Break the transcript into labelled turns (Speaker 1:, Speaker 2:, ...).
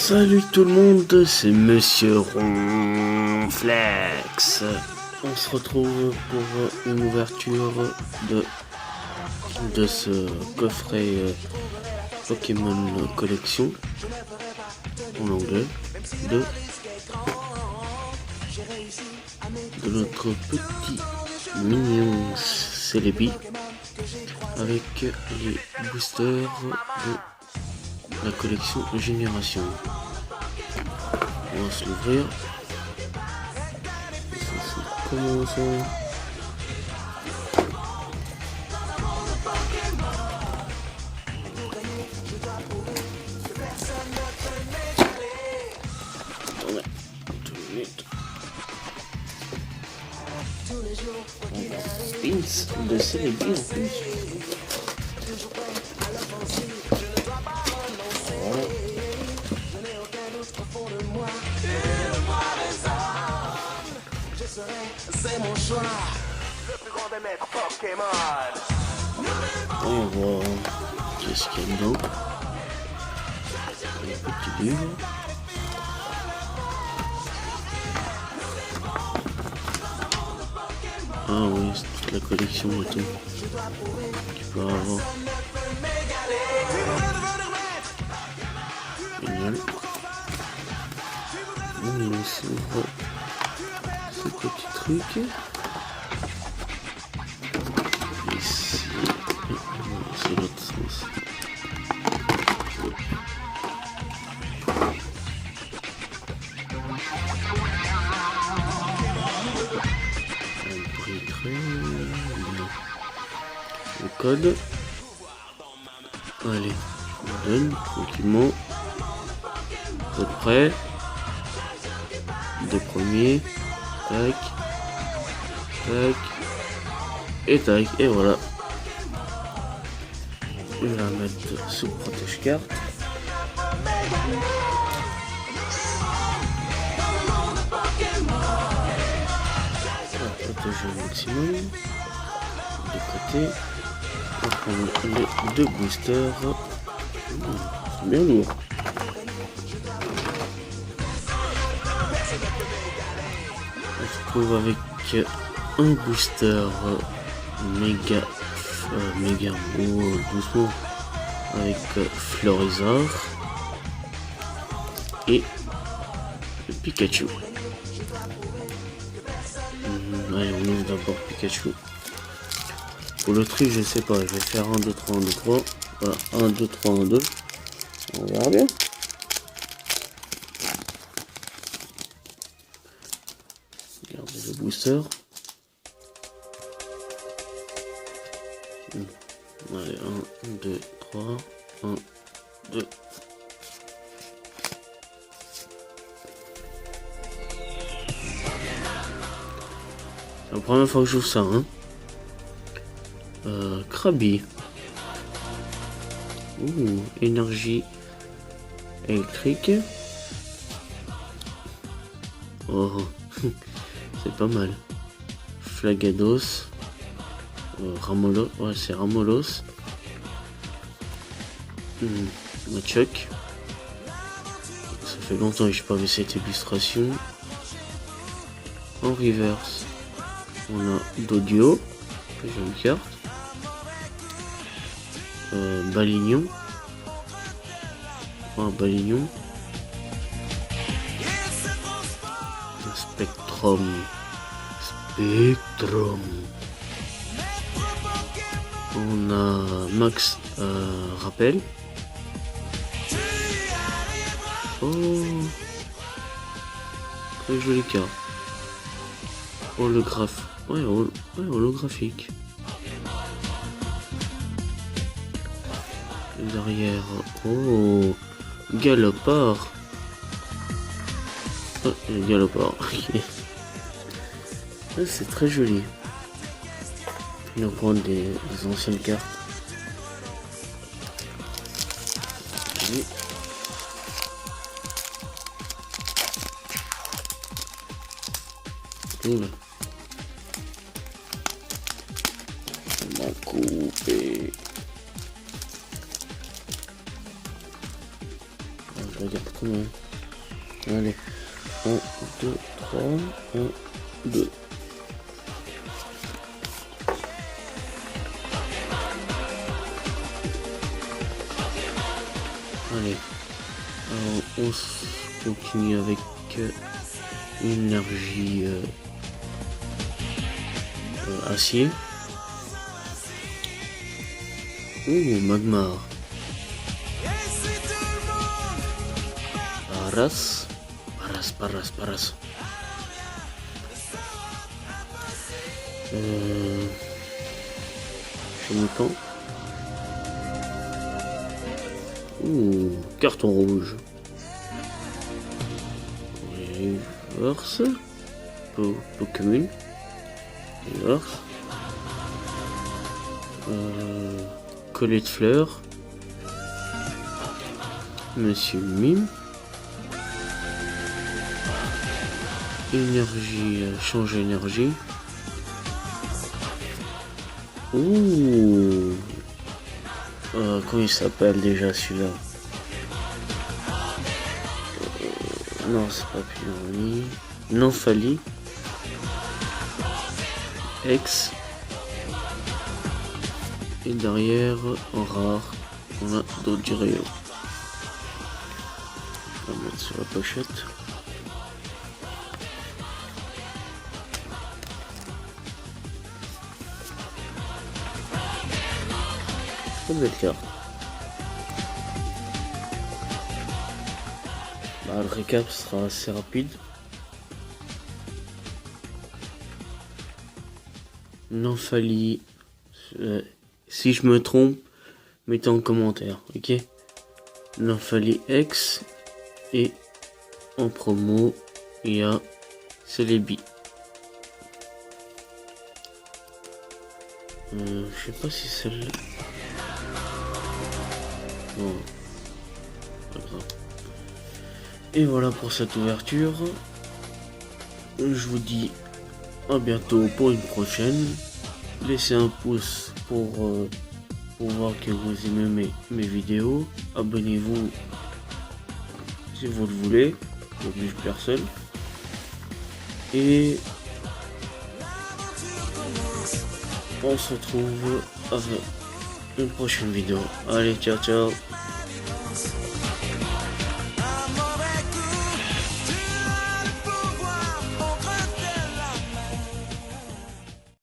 Speaker 1: Salut tout le monde, c'est Monsieur Ronflex. On se retrouve pour une ouverture de ce coffret Pokémon Collection en anglais de notre petit mignon Celebi avec les boosters de la collection Génération. On va se l'ouvrir. Comment ça? Attendez, 2 minutes. Spins de Celebi en plus.
Speaker 2: C'est mon choix, le plus grand des maîtres Pokémon.
Speaker 1: On voit qu'est-ce qu'il y a dedans. Un petit livre. Ah oui, c'est toute la collection et tout. Tu peux avoir. Génial. On s'ouvre ce petit truc. Ici. C'est l'autre sens. Le code. Allez, je vous donne tranquillement. Vous êtes prêts? Deux premiers. Tac. Tac. Et tac. Et voilà. Je vais la mettre sous protège-carte. Protéger au maximum. De côté. On prend les deux boosters. C'est bien lourd. On se retrouve avec un booster méga doucement avec Florizor et le Pikachu. Allez, on ouvre d'abord Pikachu. Pour le tri, je sais pas, je vais faire 1, 2, 3, 1, 2, 3. Voilà, 1, 2, 3, 1, 2. On verra bien. Regardez le booster. Allez, 1, 2, 3, 1, 2. C'est la première fois que je joue ça, hein. Krabi. Ouh, énergie électrique. Oh, c'est pas mal. Flagados. Ramolos, ouais, c'est Ramolos. Machoc. Ça fait longtemps que j'ai pas vu cette illustration. En reverse, on a Dodio. J'ai une carte. Balignon. Un Balignon. Spectrum. On a Max Rappel. Oh, très jolie carte. Holographique. Derrière, oh, Galopard. Oh, Galopard. C'est très joli. On prend des anciennes cartes. Oula. On a coupé. regarde comment. Allez. 1, 2, 3. 1, 2. Allez. Alors, on continue avec une énergie acier. Ouh, Magmar. Paras. Chemican. Ouh, carton rouge. Reverse. Pokémon. Reverse. Collet de fleurs. Monsieur Mime. Énergie, change énergie. Ouh. Comment il s'appelle déjà celui-là? Non, c'est pas Pyroni. Nymphalie. X. Et derrière, en rare, on a Dodrio. On va mettre sur la pochette. Très belle carte. Bah, le récap sera assez rapide. Nymphalie. Si je me trompe, mettez en commentaire, ok? Nymphalie X. Et en promo, il y a Celebi. Je sais pas si celle-là. Non. Pas grave. Et voilà pour cette ouverture. Je vous dis à bientôt pour une prochaine. Laissez un pouce pour voir que vous aimez mes vidéos. Abonnez-vous si vous le voulez. J'oblige personne. Et on se retrouve avec une prochaine vidéo. Allez, ciao ciao.